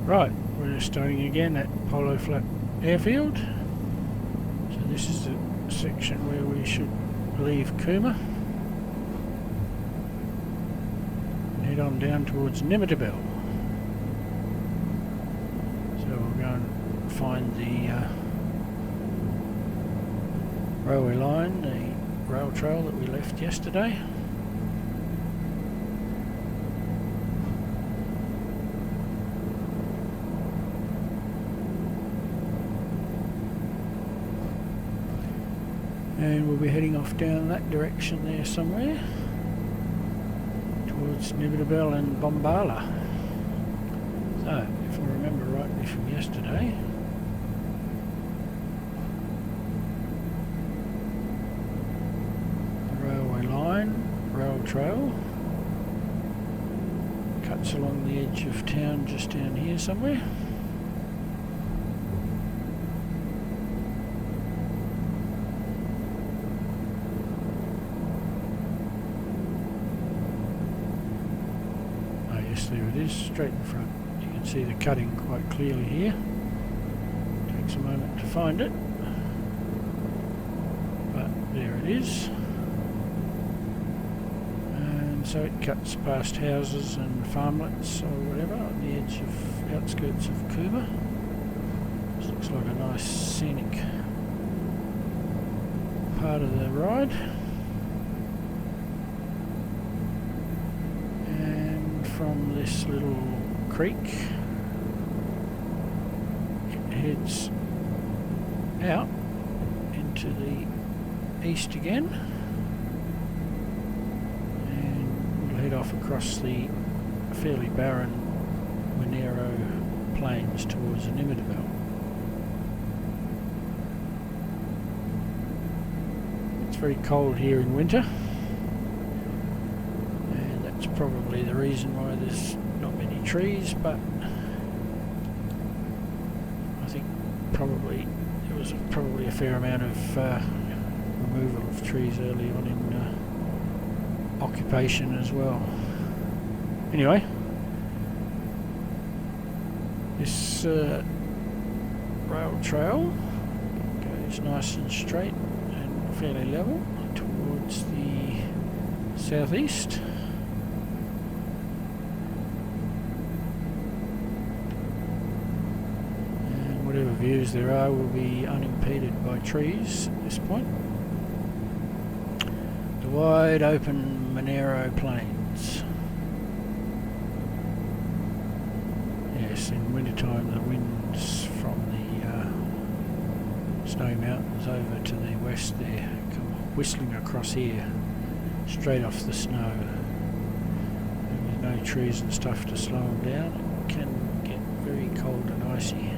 Right, we're starting again at Polo Flat Airfield. So this is the section where we should leave Cooma. Head on down towards Nimmitabel. So we'll go and find the railway line, the rail trail that we left yesterday. And we'll be heading off down that direction there somewhere towards Nimmitabel and Bombala. So, if I remember rightly from yesterday, the railway line, rail trail, cuts along the edge of town just down here somewhere. There it is, straight in front. You can see the cutting quite clearly here. Takes a moment to find it, but there it is. And so it cuts past houses and farmlets or whatever on the edge of outskirts of Cooma. This looks like a nice scenic part of the ride. From this little creek, it heads out into the east again, and we'll head off across the fairly barren Monero plains towards Nimmitabel. It's very cold here in winter. Probably the reason why there's not many trees, but I think probably there was probably a fair amount of removal of trees early on in occupation as well. Anyway, this rail trail goes nice and straight and fairly level towards the southeast. Whatever views there are will be unimpeded by trees at this point. The wide open Monero plains. Yes, in wintertime the winds from the snowy mountains over to the west there come whistling across here, straight off the snow. And with no trees and stuff to slow them down, it can get very cold and icy.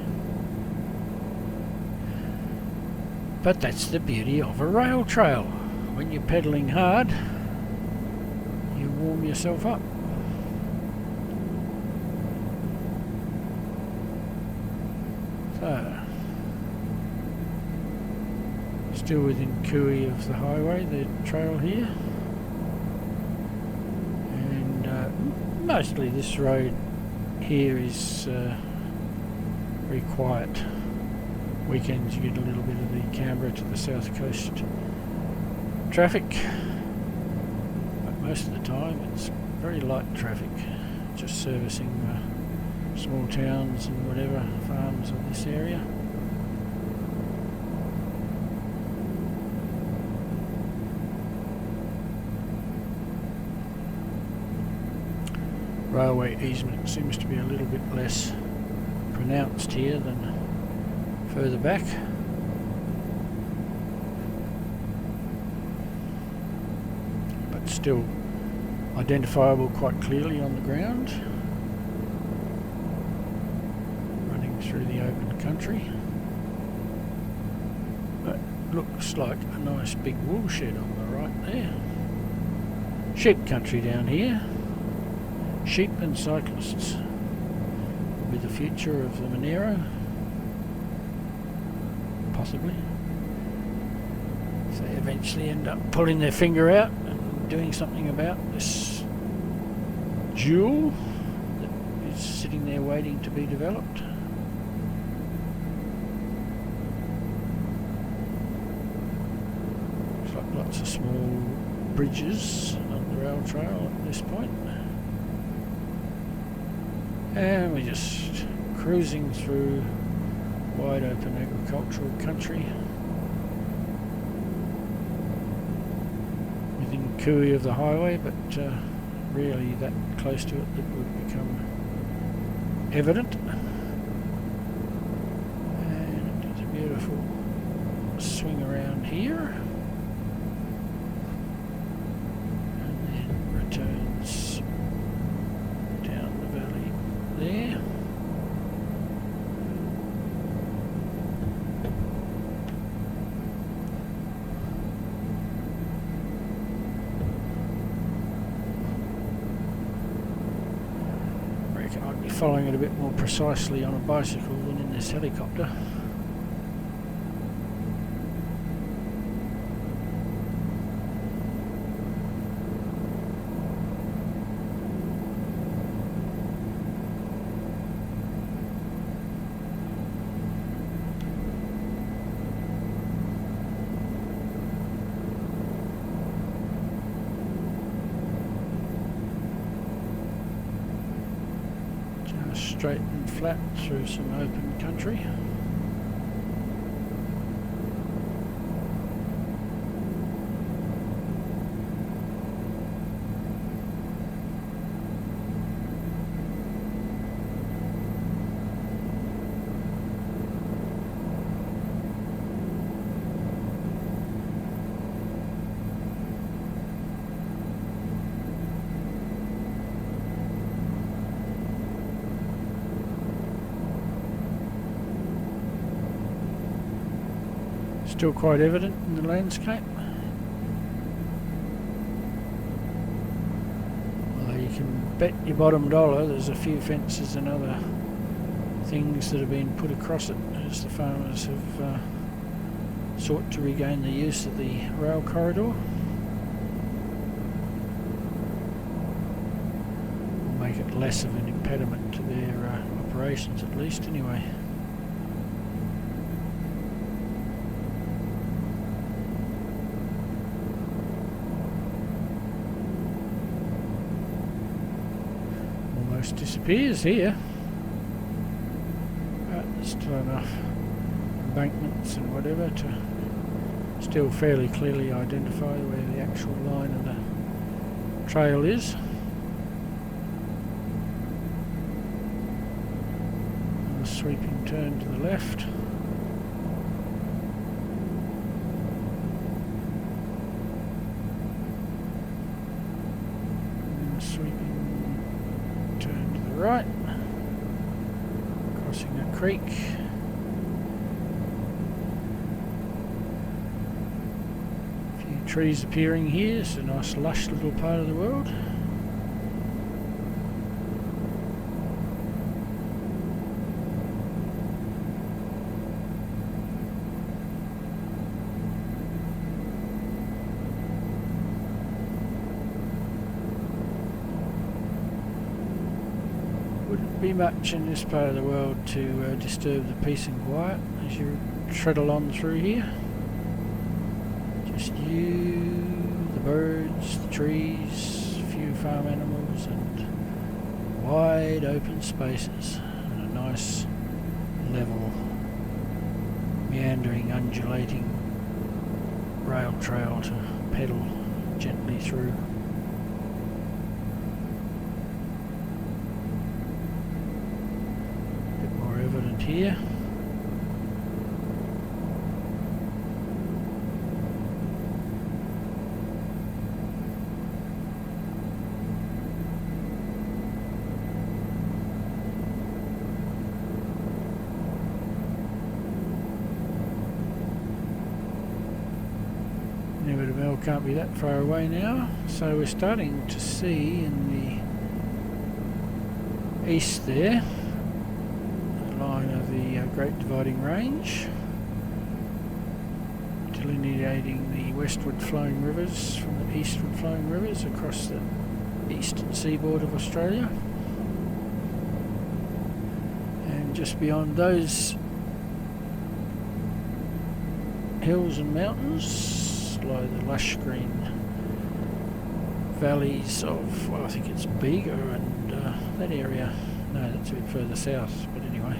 But that's the beauty of a rail trail. When you're pedalling hard, you warm yourself up. So, still within cooey of the highway, the trail here. And mostly this road here is very quiet. Weekends you get a little bit of the Canberra to the south coast traffic, but most of the time it's very light traffic, just servicing small towns and whatever farms of this area. Railway easement seems to be a little bit less pronounced here than further back. But still identifiable quite clearly on the ground. Running through the open country. But looks like a nice big wool shed on the right there. Sheep country down here. Sheep and cyclists will be the future of the Monero. Possibly. If they eventually end up pulling their finger out and doing something about this jewel that is sitting there waiting to be developed. Looks like lots of small bridges on the rail trail at this point. And we're just cruising through wide open agricultural country. Within cooey of the highway, but really that close to it that would become evident. And it's a beautiful swing around here. And then returns down the valley there. I'd be following it a bit more precisely on a bicycle than in this helicopter. Straight and flat through some open country. Still quite evident in the landscape. Although you can bet your bottom dollar there's a few fences and other things that have been put across it as the farmers have sought to regain the use of the rail corridor. Or make it less of an impediment to their operations, at least anyway. Disappears here, but there's still enough embankments and whatever to still fairly clearly identify where the actual line of the trail is. And a sweeping turn to the left. And a sweeping turn to the right, crossing a creek. A few trees appearing here, it's a nice lush little part of the world. Be much in this part of the world to disturb the peace and quiet as you tread along through here. Just you, the birds, the trees, a few farm animals and wide open spaces and a nice level, meandering, undulating rail trail to pedal gently through. Here. Nimmitabel can't be that far away now, so we're starting to see in the east there line of the Great Dividing Range, delineating the westward flowing rivers from the eastward flowing rivers across the eastern seaboard of Australia. And just beyond those hills and mountains lie the lush green valleys of, well, I think it's Bega and that area. No, that's a bit further south, but anyway.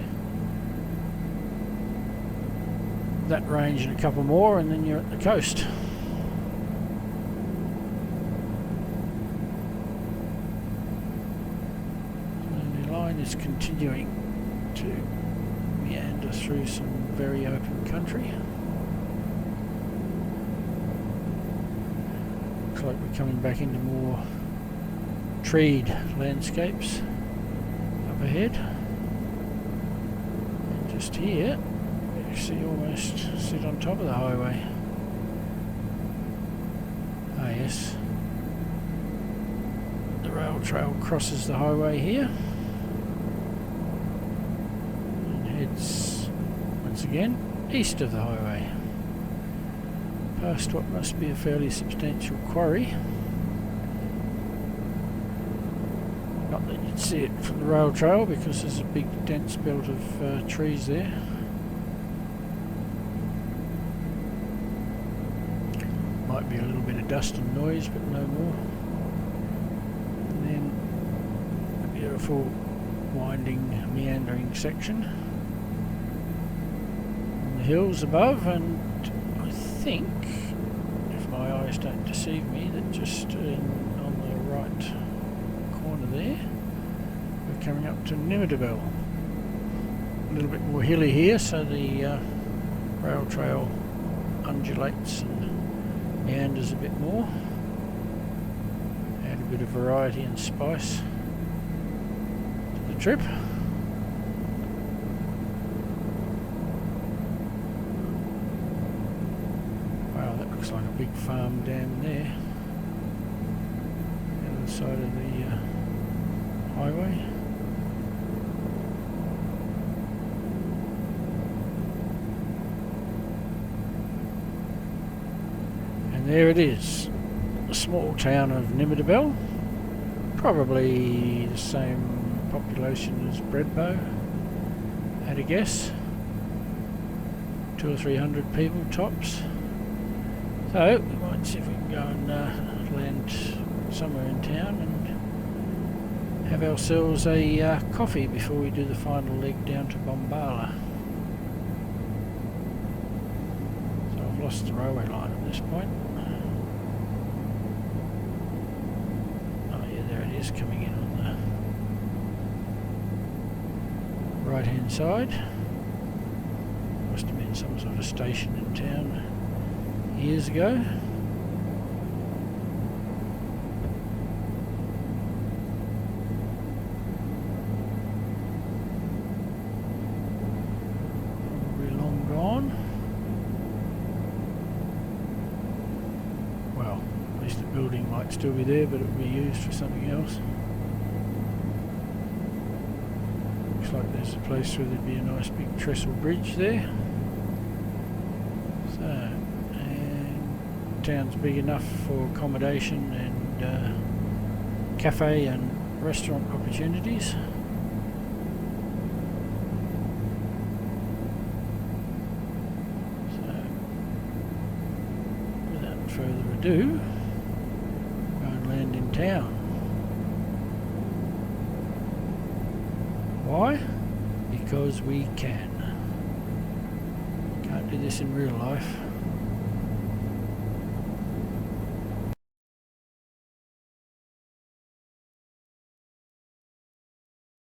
That range and a couple more, and then you're at the coast. And the line is continuing to meander through some very open country. Looks like we're coming back into more treed landscapes up ahead. And just here, you actually almost sit on top of the highway. Ah yes, the rail trail crosses the highway here and heads once again east of the highway, past what must be a fairly substantial quarry. Not that you'd see it from the rail trail because there's a big dense belt of trees there. Might be a little bit of dust and noise, but no more. And then a beautiful winding, meandering section on the hills above, and I think, if my eyes don't deceive me, that just on the right corner there, we're coming up to Nimmitabel. A little bit more hilly here, so the rail trail undulates and meanders a bit more. Add a bit of variety and spice to the trip. Wow, that looks like a big farm down there, the other side of the highway. And there it is, the small town of Nimmitabel, probably the same population as Breadbow, at a guess, 200 or 300 people tops. So we might see if we can go and land somewhere in town and have ourselves a coffee before we do the final leg down to Bombala. So I've lost the railway line at this point. Coming in on the right hand side. Must have been some sort of station in town years ago. Probably long gone. Well, at least the building might still be there, but it would be used for something else. Looks like there's a place where there'd be a nice big trestle bridge there. So, and town's big enough for accommodation and cafe and restaurant opportunities. So, without further ado, land in town. Why? Because we can. Can't do this in real life.